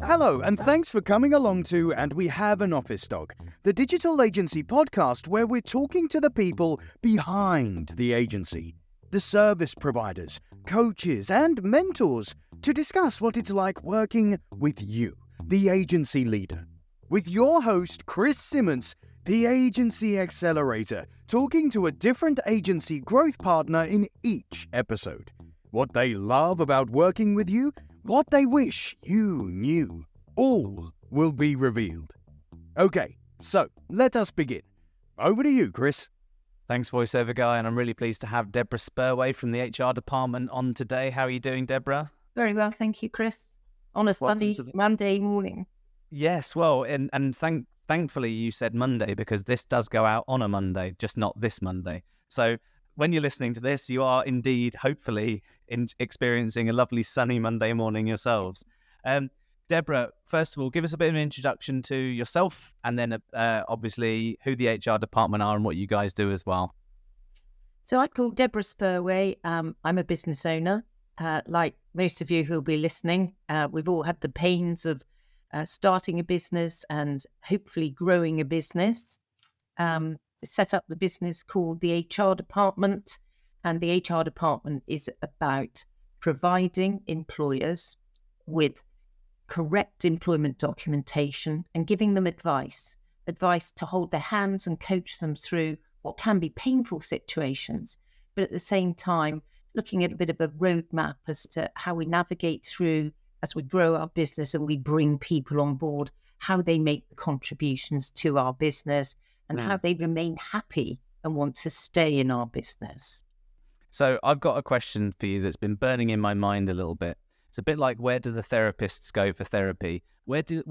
Hello, and thanks for coming along to And We Have an Office Dog, the digital agency podcast where we're talking to the people behind the agency, the service providers, coaches, and mentors to discuss what it's like working with you, the agency leader. With your host, Chris Simmons, the Agency Accelerator, talking to a different agency growth partner in each episode. What they love about working with you, what they wish you knew, all will be revealed. Okay, so let us begin. Over to you, Chris. Thanks, voiceover guy, and I'm really pleased to have Debra Spurway from the HR department on today. How are you doing, Debra? Very well, thank you, Chris. On a sunny Monday morning. Yes, well, and thankfully you said Monday because this does go out on a Monday, just not this Monday. So when you're listening to this, you are indeed, hopefully, experiencing a lovely sunny Monday morning yourselves. Debra, first of all, give us a bit of an introduction to yourself and then obviously who the HR department are and what you guys do as well. So I'm called Debra Spurway. I'm a business owner. Like most of you who will be listening, we've all had the pains of starting a business and hopefully growing a business. Set up the business called the HR department, and the HR department is about providing employers with correct employment documentation and giving them advice to hold their hands and coach them through what can be painful situations, but at the same time looking at a bit of a roadmap as to how we navigate through as we grow our business and we bring people on board, how they make the contributions to our business and how they remain happy and want to stay in our business. So I've got a question for you that's been burning in my mind a little bit. It's a bit like, where do the therapists go for therapy? Where do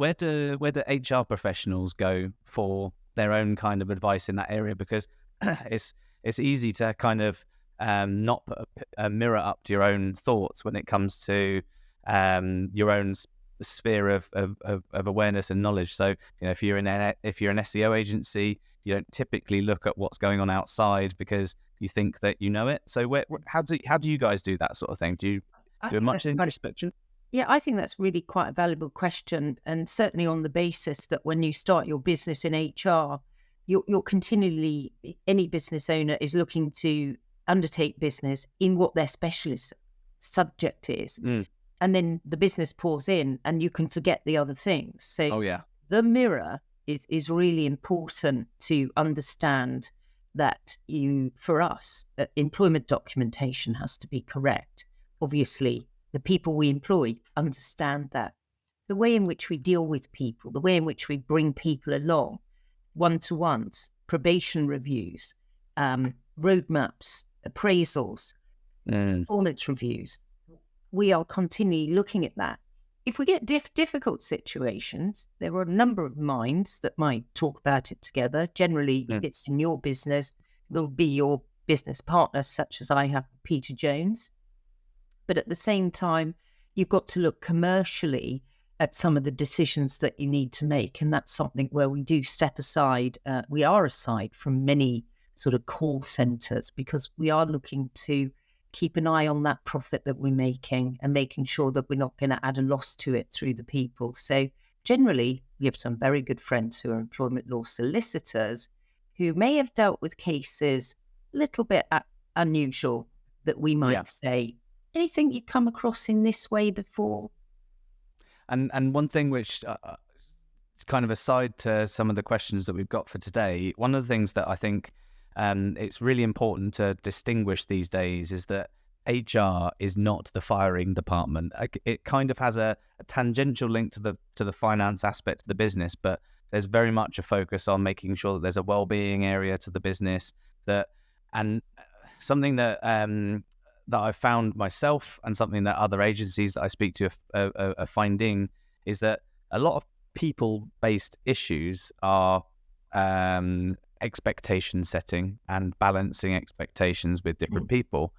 HR professionals go for their own kind of advice in that area? Because it's easy to kind of not put a mirror up to your own thoughts when it comes to your own sphere of awareness and knowledge. So, if you're an SEO agency, you don't typically look at what's going on outside because you think that you know it. So, how do you guys do that sort of thing? Do you do much introspection? Yeah, I think that's really quite a valuable question, and certainly on the basis that when you start your business in HR, you're continually, any business owner is looking to undertake business in what their specialist subject is. And then the business pours in and you can forget the other things. So the mirror is really important to understand that for us, employment documentation has to be correct. Obviously, the people we employ understand that. The way in which we deal with people, the way in which we bring people along, one-to-ones, probation reviews, roadmaps, appraisals, performance reviews, we are continually looking at that. If we get difficult situations, there are a number of minds that might talk about it together. Generally, if it's in your business, there'll be your business partner, such as I have Peter Jones. But at the same time, you've got to look commercially at some of the decisions that you need to make. And that's something where we do step aside. We are aside from many sort of call centres because we are looking to keep an eye on that profit that we're making and making sure that we're not going to add a loss to it through the people. So generally, we have some very good friends who are employment law solicitors who may have dealt with cases a little bit unusual that we might say, anything you've come across in this way before? And one thing which is kind of aside to some of the questions that we've got for today, one of the things that I think it's really important to distinguish these days is that HR is not the firing department. It kind of has a tangential link to the finance aspect of the business, but there's very much a focus on making sure that there's a well-being area to the business. And something that I found myself and something that other agencies that I speak to are finding is that a lot of people-based issues are expectation setting and balancing expectations with different people,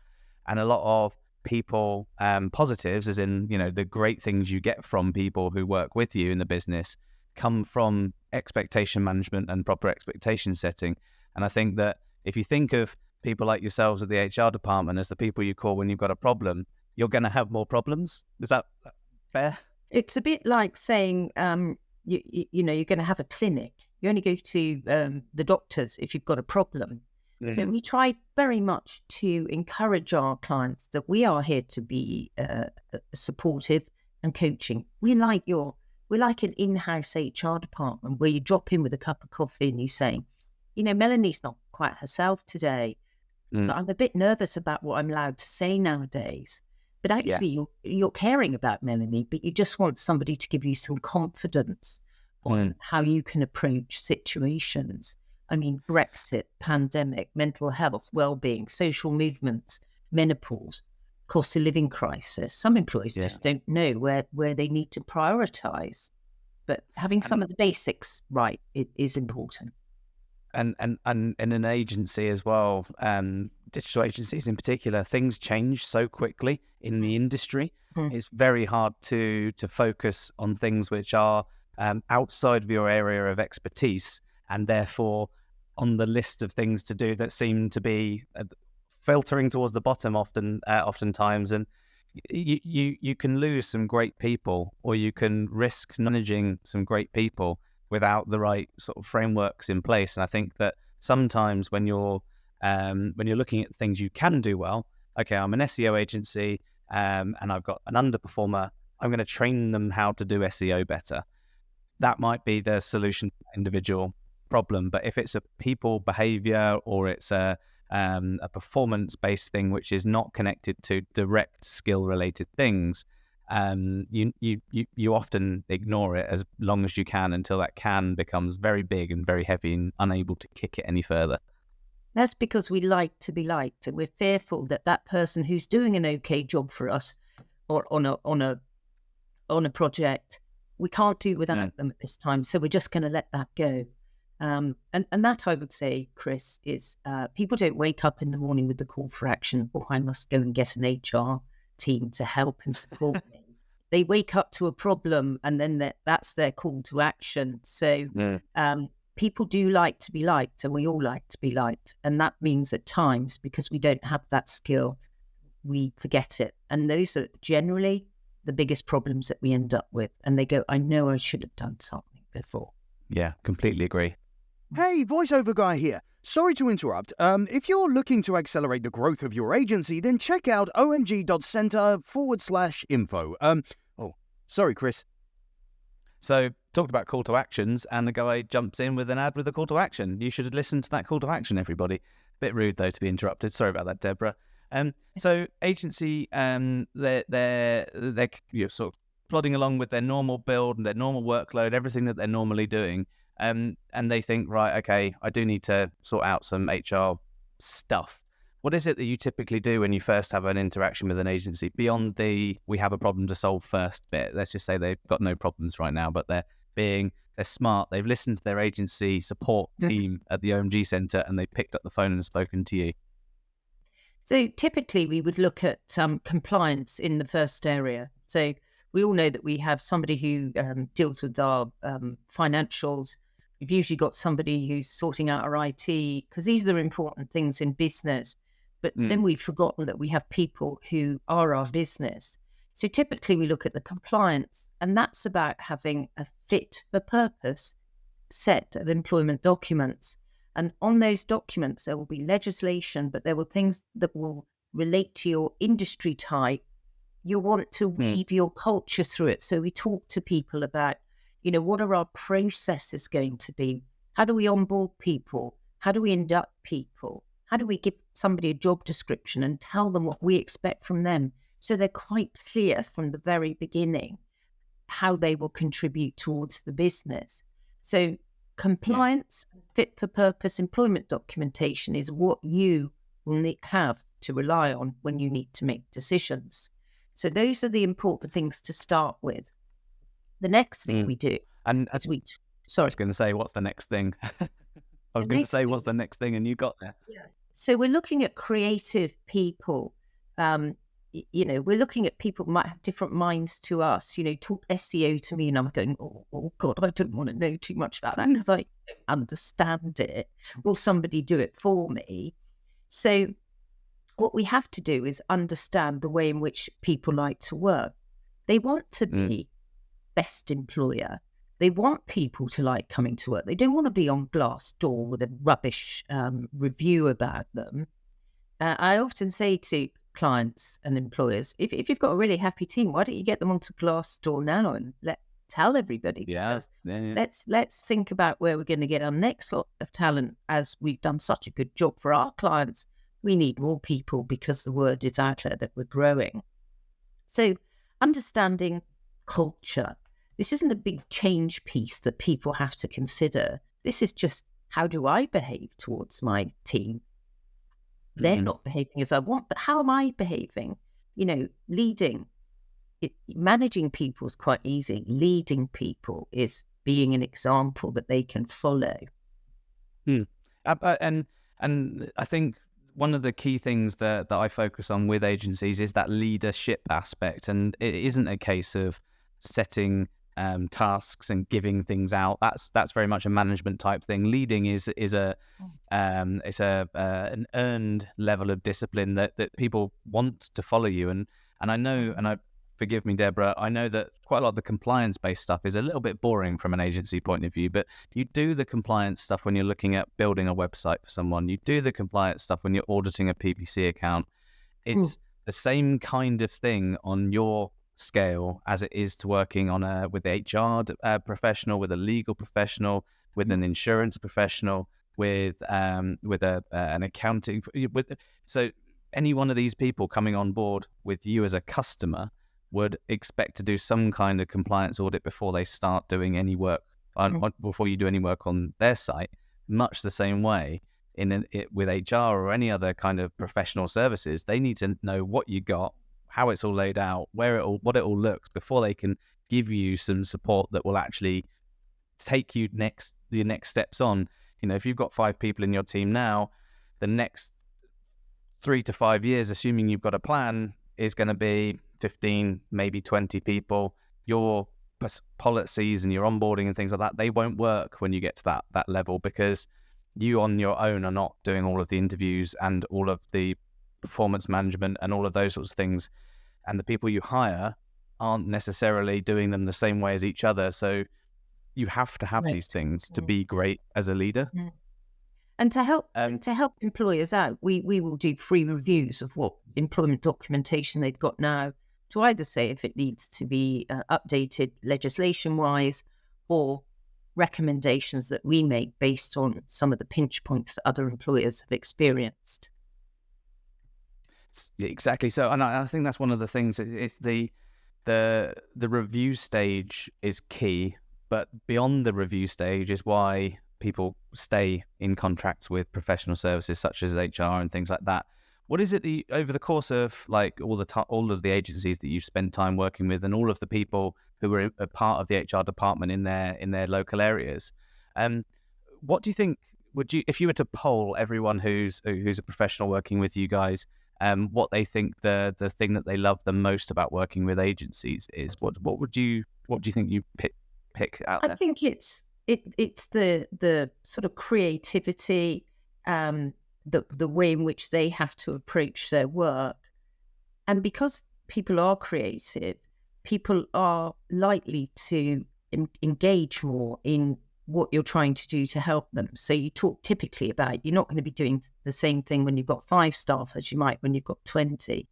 and a lot of people positives, as in the great things you get from people who work with you in the business, come from expectation management and proper expectation setting. And I think that if you think of people like yourselves at the HR department as the people you call when you've got a problem, you're going to have more problems. Is that fair? It's a bit like saying, you know, you're going to have a clinic. You only go to the doctors if you've got a problem. So we try very much to encourage our clients that we are here to be supportive and coaching. We're like an in-house HR department where you drop in with a cup of coffee and you say, you know, Melanie's not quite herself today, but I'm a bit nervous about what I'm allowed to say nowadays. But actually, you're caring about Melanie, but you just want somebody to give you some confidence on how you can approach situations. I mean, Brexit, pandemic, mental health, well-being, social movements, menopause, cost of living crisis. Some employees just don't know where they need to prioritise. But having some of the basics right is important. And in an agency as well, digital agencies in particular, things change so quickly in the industry. It's very hard to focus on things which are outside of your area of expertise, and therefore on the list of things to do that seem to be filtering towards the bottom oftentimes. And you can lose some great people, or you can risk managing some great people without the right sort of frameworks in place. And I think that sometimes when you're looking at things you can do well, okay, I'm an SEO agency and I've got an underperformer, I'm going to train them how to do SEO better. That might be the solution to the individual problem. But if it's a people behavior, or it's a performance-based thing which is not connected to direct skill-related things, you often ignore it as long as you can, until that can becomes very big and very heavy and unable to kick it any further. That's because we like to be liked, and we're fearful that that person who's doing an okay job for us, or on a project, we can't do without them at this time, so we're just going to let that go. And that, I would say, Chris, is people don't wake up in the morning with the call for action, or I must go and get an HR team to help and support me. They wake up to a problem, and then that's their call to action. So people do like to be liked, and we all like to be liked. And that means at times, because we don't have that skill, we forget it. And those are generally the biggest problems that we end up with. And they go, I know I should have done something before. Yeah, completely agree. Hey, voiceover guy here. Sorry to interrupt. If you're looking to accelerate the growth of your agency, then check out omg.center/info. Sorry, Chris. So, talked about call to actions, and the guy jumps in with an ad with a call to action. You should have listened to that call to action, everybody. Bit rude, though, to be interrupted. Sorry about that, Debra. So, agency, they're sort of plodding along with their normal build and their normal workload, everything that they're normally doing. And they think, right, okay, I do need to sort out some HR stuff. What is it that you typically do when you first have an interaction with an agency, beyond the we have a problem to solve first bit? Let's just say they've got no problems right now, but they're smart. They've listened to their agency support team at the OMG Centre, and they picked up the phone and spoken to you. So typically we would look at compliance in the first area. So we all know that we have somebody who deals with our financials. We've usually got somebody who's sorting out our IT, because these are important things in business. But then we've forgotten that we have people who are our business. So typically we look at the compliance, and that's about having a fit for purpose set of employment documents. And on those documents, there will be legislation, but there will things that will relate to your industry type. You want to weave your culture through it. So we talk to people about, what are our processes going to be? How do we onboard people? How do we induct people? How do we give somebody a job description and tell them what we expect from them? So they're quite clear from the very beginning how they will contribute towards the business. So compliance, fit for purpose employment documentation is what you will have to rely on when you need to make decisions. So those are the important things to start with. The next thing we do, and as we... Sorry, I was going to say, what's the next thing? I was going to say, what's the next thing? And you got there. Yeah. So we're looking at creative people. We're looking at people who might have different minds to us. Talk SEO to me, and I'm going, oh God, I don't want to know too much about that because I don't understand it. Will somebody do it for me? So what we have to do is understand the way in which people like to work. They want to be best employer, they want people to like coming to work. They don't want to be on Glassdoor with a rubbish review about them. I often say to clients and employers, if you've got a really happy team, why don't you get them onto Glassdoor now and tell everybody? Yeah. Let's think about where we're going to get our next lot of talent. As we've done such a good job for our clients, we need more people because the word is out there that we're growing. So understanding culture. This isn't a big change piece that people have to consider. This is just, how do I behave towards my team? They're not behaving as I want, but how am I behaving? Leading. Managing people is quite easy. Leading people is being an example that they can follow. And I think one of the key things that I focus on with agencies is that leadership aspect. And it isn't a case of setting tasks and giving things out. That's very much a management type thing. Leading is an earned level of discipline that people want to follow you. And I know, forgive me, Deborah, I know that quite a lot of the compliance-based stuff is a little bit boring from an agency point of view, but you do the compliance stuff when you're looking at building a website for someone. You do the compliance stuff when you're auditing a PPC account. It's the same kind of thing on your scale as it is to working on with the HR professional, with a legal professional, with an insurance professional, with an accounting. So any one of these people coming on board with you as a customer would expect to do some kind of compliance audit before they start doing any work, before you do any work on their site. Much the same way with HR or any other kind of professional services, they need to know what you got, how it's all laid out, what it all looks before they can give you some support that will actually take you your next steps on. If you've got 5 people in your team now, the next 3 to 5 years, assuming you've got a plan, is going to be 15, maybe 20 people. Your policies and your onboarding and things like that, they won't work when you get to that level, because you on your own are not doing all of the interviews and all of the performance management and all of those sorts of things. And the people you hire aren't necessarily doing them the same way as each other. So you have to have these things to be great as a leader. And to help employers out, we will do free reviews of what employment documentation they've got now, to either say if it needs to be updated legislation-wise, or recommendations that we make based on some of the pinch points that other employers have experienced. Exactly. So, and I think that's one of the things. It's the review stage is key, but beyond the review stage is why people stay in contracts with professional services such as HR and things like that. What is it that over the course of like all of the agencies that you've spent time working with, and all of the people who were a part of the HR department in their local areas, what do you think? If you were to poll everyone who's a professional working with you guys, what they think the thing that they love the most about working with agencies is, what do you think you pick out there? I think it's the sort of creativity, the way in which they have to approach their work. And because people are creative, people are likely to engage more in what you're trying to do to help them. So you talk typically about, you're not going to be doing the same thing when you've got 5 staff as you might when you've got 20.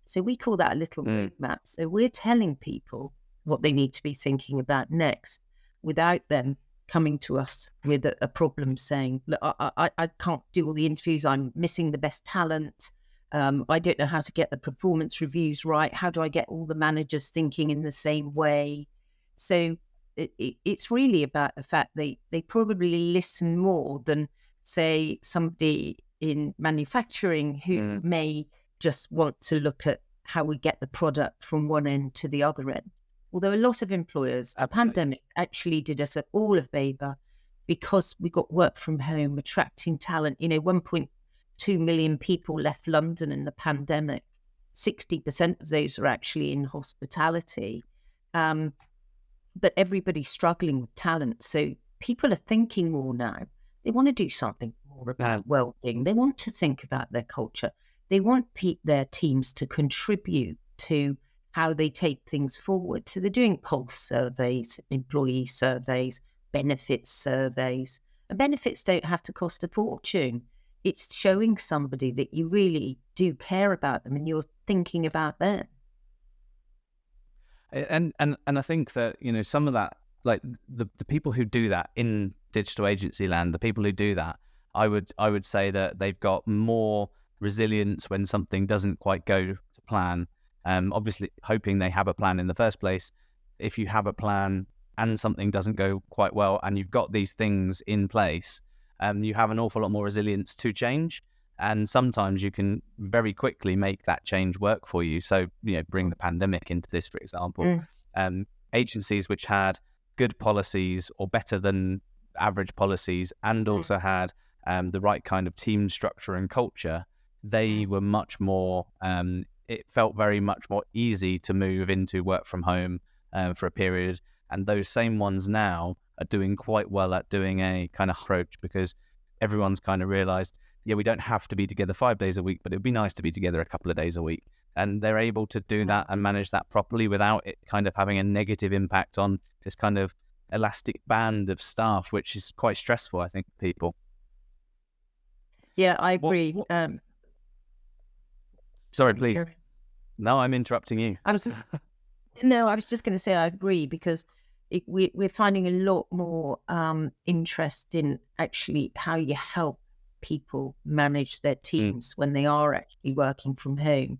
So we call that a little roadmap. So we're telling people what they need to be thinking about next, without them coming to us with a problem saying, look, I can't do all the interviews, I'm missing the best talent, I don't know how to get the performance reviews right, how do I get all the managers thinking in the same way? So it's really about the fact they probably listen more than, say, somebody in manufacturing who may just want to look at how we get the product from one end to the other end. Although a lot of employers, the pandemic actually did us all a favour, because we got work from home, attracting talent. 1.2 million people left London in the pandemic. 60% of those are actually in hospitality. But everybody's struggling with talent. So people are thinking more now. They want to do something more about well-being. They want to think about their culture. They want their teams to contribute to how they take things forward. So they're doing pulse surveys, employee surveys, benefits surveys. And benefits don't have to cost a fortune. It's showing somebody that you really do care about them and you're thinking about them. And I think that, some of that, like the people who do that in digital agency land, the people who do that, I would say that they've got more resilience when something doesn't quite go to plan. Obviously hoping they have a plan in the first place. If you have a plan and something doesn't go quite well and you've got these things in place, you have an awful lot more resilience to change. And sometimes you can very quickly make that change work for you. So, bring the pandemic into this, for example. Agencies which had good policies or better than average policies and also had the right kind of team structure and culture, they were much more, it felt very much more easy to move into work from home for a period. And those same ones now are doing quite well at doing a kind of approach, because everyone's kind of realized, we don't have to be together 5 days a week, but it'd be nice to be together a couple of days a week. And they're able to do that and manage that properly without it kind of having a negative impact on this kind of elastic band of staff, which is quite stressful, I think, for people. Yeah, I agree. Sorry, please. No, I'm interrupting you. I was just going to say I agree, because we're finding a lot more interest in actually how you help people manage their teams when they are actually working from home.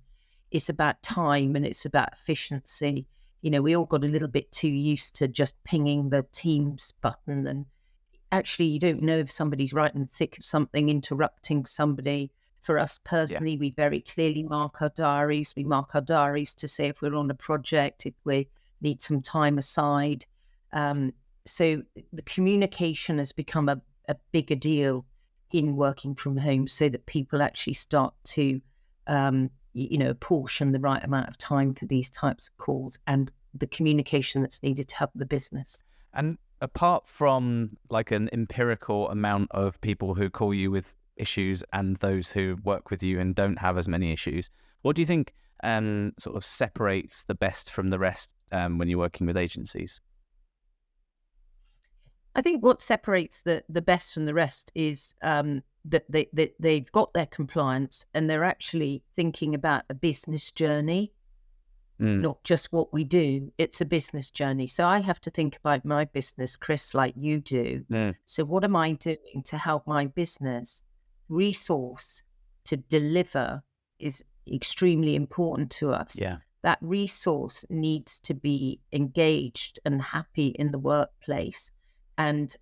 It's about time and it's about efficiency. We all got a little bit too used to just pinging the Teams button, and actually you don't know if somebody's right in the thick of something, interrupting somebody. For us personally, we very clearly mark our diaries. We mark our diaries to say if we're on a project, if we need some time aside. So the communication has become a bigger deal in working from home, so that people actually start to, apportion the right amount of time for these types of calls and the communication that's needed to help the business. And apart from like an empirical amount of people who call you with issues and those who work with you and don't have as many issues, what do you think sort of separates the best from the rest when you're working with agencies? I think what separates the best from the rest is that they've got their compliance and they're actually thinking about a business journey, not just what we do. It's a business journey. So I have to think about my business, Chris, like you do. So what am I doing to help my business resource to deliver is extremely important to us. That resource needs to be engaged and happy in the workplace. And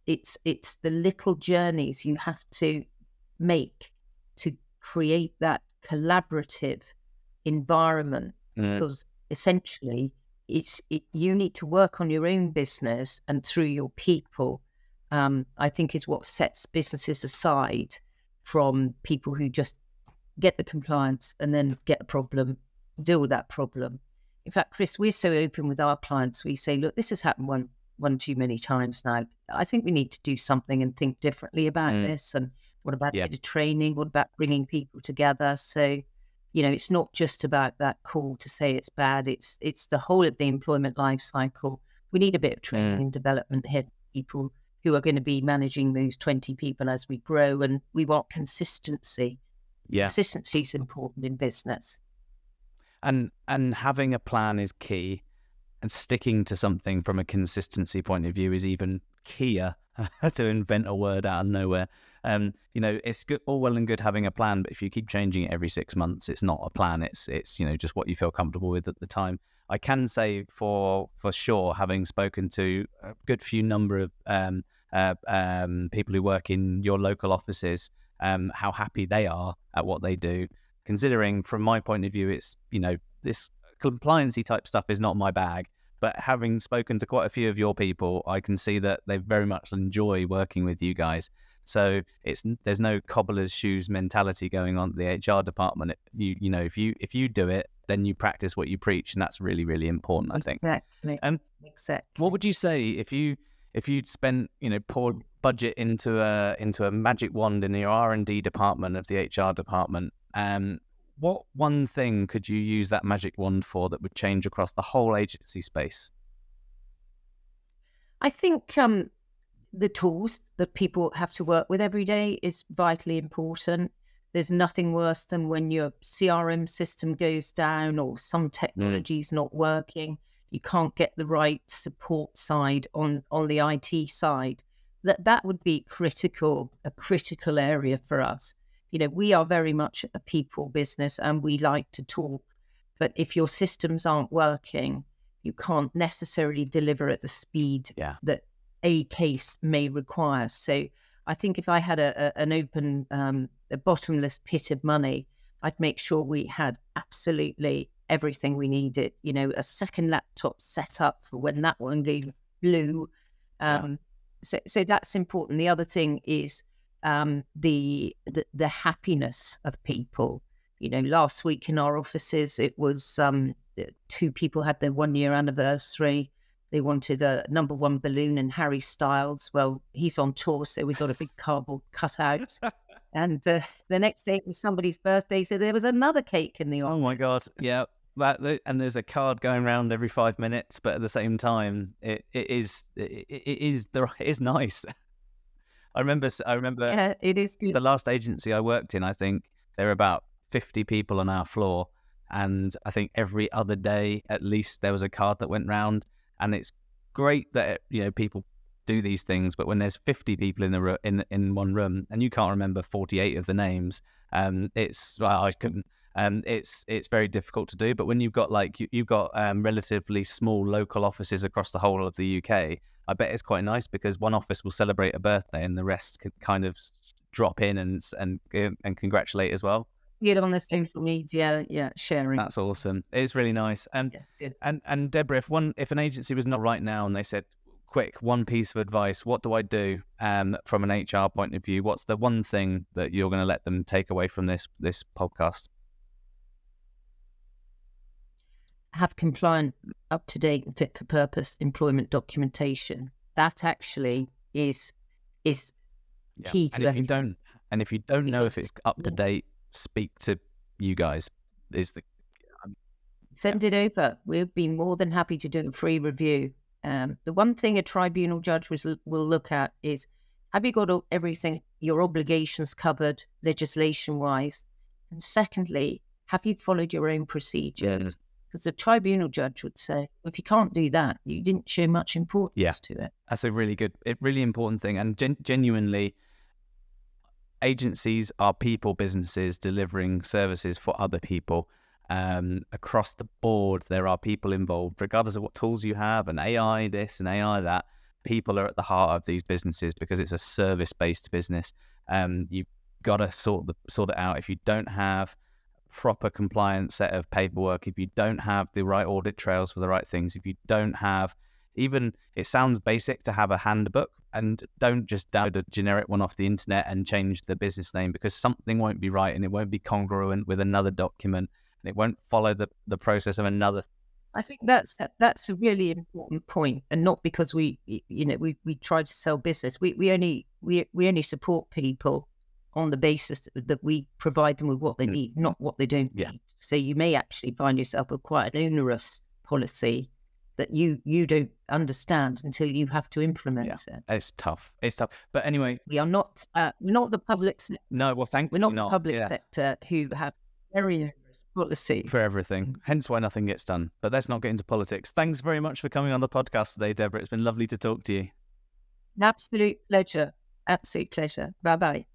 it's the little journeys you have to make to create that collaborative environment, because essentially you need to work on your own business and through your people, I think is what sets businesses aside from people who just get the compliance and then get a problem, deal with that problem. In fact, Chris, we're so open with our clients. We say, look, this has happened one too many times now. I think we need to do something and think differently about this. And what about a bit of training? What about bringing people together? So, it's not just about that call to say it's bad. It's the whole of the employment life cycle. We need a bit of training and development here, people who are going to be managing those 20 people as we grow. And we want consistency. Consistency is important in business. And having a plan is key. And sticking to something from a consistency point of view is even keyer, to invent a word out of nowhere. It's good, all well and good having a plan, but if you keep changing it every 6 months, it's not a plan. It's just what you feel comfortable with at the time. I can say for sure, having spoken to a good few number of people who work in your local offices, how happy they are at what they do. Considering from my point of view, it's this compliance-y type stuff is not my bag. But having spoken to quite a few of your people, I can see that they very much enjoy working with you guys. So there's no cobbler's shoes mentality going on at the HR department. If you do it, then you practice what you preach, and that's really, really important, I think. Exactly. Exactly. What would you say if you'd spent poured budget into a magic wand in your R&D department of the HR department? what one thing could you use that magic wand for that would change across the whole agency space? I think the tools that people have to work with every day is vitally important. There's nothing worse than when your CRM system goes down or some technology is not working. You can't get the right support side on the IT side. That would be a critical area for us. We are very much a people business and we like to talk. But if your systems aren't working, you can't necessarily deliver at the speed that a case may require. So I think if I had an open, a bottomless pit of money, I'd make sure we had absolutely everything we needed. A second laptop set up for when that one goes blue. So that's important. The other thing is the happiness of people. Last week in our offices, it was 2 people had their 1-year anniversary. They wanted a #1 balloon and Harry Styles. Well, he's on tour, so we got a big cardboard cutout. And the next day it was somebody's birthday, so there was another cake in the office. Oh my God, yeah. And there's a card going around every 5 minutes, but at the same time, it is nice. I remember. Yeah, it is good. The last agency I worked in, I think there were about 50 people on our floor, and I think every other day at least there was a card that went round. And it's great that people do these things, but when there's 50 people in one room and you can't remember 48 of the names, it's very difficult to do. But when you've got relatively small local offices across the whole of the UK, I bet it's quite nice because one office will celebrate a birthday and the rest can kind of drop in and congratulate as well. Get on the social media, sharing. That's awesome. It's really nice. And Debra, if an agency was not right now and they said, quick, one piece of advice, what do I do from an HR point of view? What's the one thing that you're going to let them take away from this podcast? Have compliant, up-to-date and fit-for-purpose employment documentation. That actually is key to everything. If you don't know if it's up-to-date, speak to you guys. Send it over. We'll be more than happy to do a free review. The one thing a tribunal judge will look at is, have you got everything, your obligations covered legislation-wise? And secondly, have you followed your own procedures? Because a tribunal judge would say, well, if you can't do that, you didn't show much importance to it. That's a really important thing. And genuinely, agencies are people businesses delivering services for other people. Across the board, there are people involved, regardless of what tools you have, and AI this and AI that. People are at the heart of these businesses because it's a service-based business. You've got to sort it out. If you don't have proper compliant set of paperwork, if you don't have the right audit trails for the right things, if you don't have it sounds basic to have a handbook, and don't just download a generic one off the internet and change the business name, because something won't be right and it won't be congruent with another document and it won't follow the process of another. I think that's a really important point, and not because we try to sell business. We only support people on the basis that we provide them with what they need, not what they don't need. So you may actually find yourself with quite an onerous policy that you don't understand until you have to implement it. It's tough. But anyway, we are not the public sector. No, well, thankfully we're not the public sector who have very onerous policies for everything. Hence why nothing gets done. But let's not get into politics. Thanks very much for coming on the podcast today, Debra. It's been lovely to talk to you. Absolute pleasure. Bye bye.